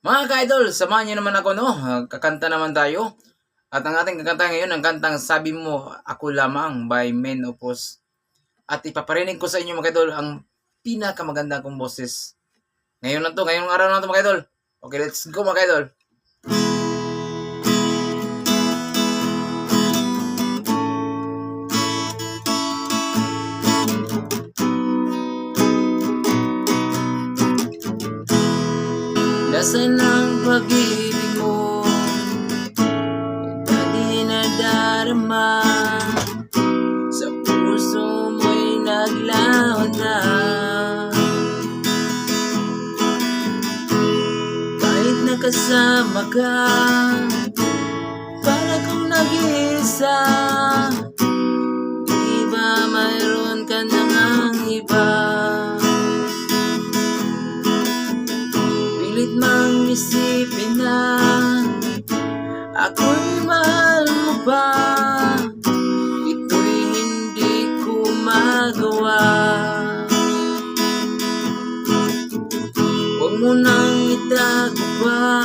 Mga ka-idol, samahan niyo naman ako, no? Kakanta naman tayo. At ang ating kakanta ngayon, ang kantang Sabi Mo, Ako Lamang by Men Opus. At ipaparinig ko sa inyo, mga ka-idol, ang pinakamaganda kong boses. Ngayon na to, ngayong araw na to, mga ka-idol. Okay, let's go, mga ka-idol. Nasaan ang pag-ibig mo? Hindi nadarama. Sa puso mo'y naglaho na. Kahit nakasama ka, para kang nag-iisa. Di ba mayroon ka nang iba? Pilit mang isipin na ako'y mahal mo pa. Ito'y hindi ko magawa. Huwag mo nang itago pa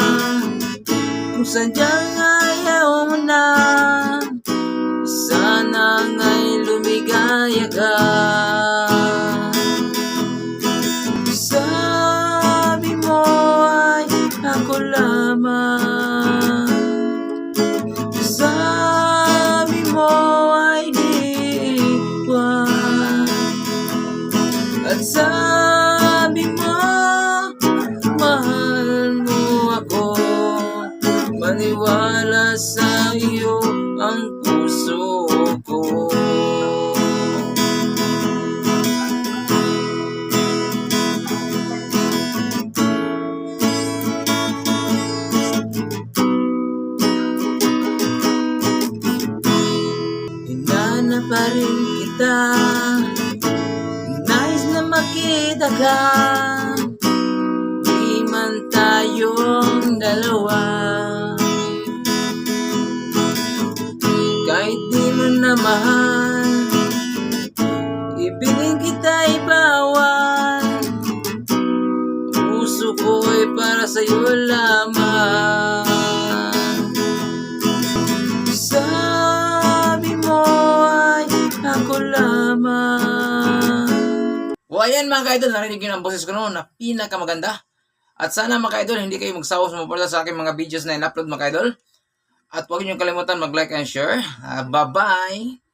kung sadyang ayaw mo na. Sana nga'y lumigaya ka. Ako lamang. Sabi mo ay di iwan. At sabi mo, mahal mo ako. Maniwala sa iyo ang puso ko. Na pa rin kita, nais na makita ka. Di man tayong dalawa, kahit di mo na mahal, ibigin kita'y bawal. Puso ko'y para sa'yo lamang. Ako lamang. O ayan mga ka-idol, narinig yun ang boses ko noon na pinakamaganda. At sana mga ka-idol, hindi kayo magsawa sumuporta sa aking mga videos na in-upload mga ka-idol. At huwag niyo kalimutan mag-like and share. Bye-bye!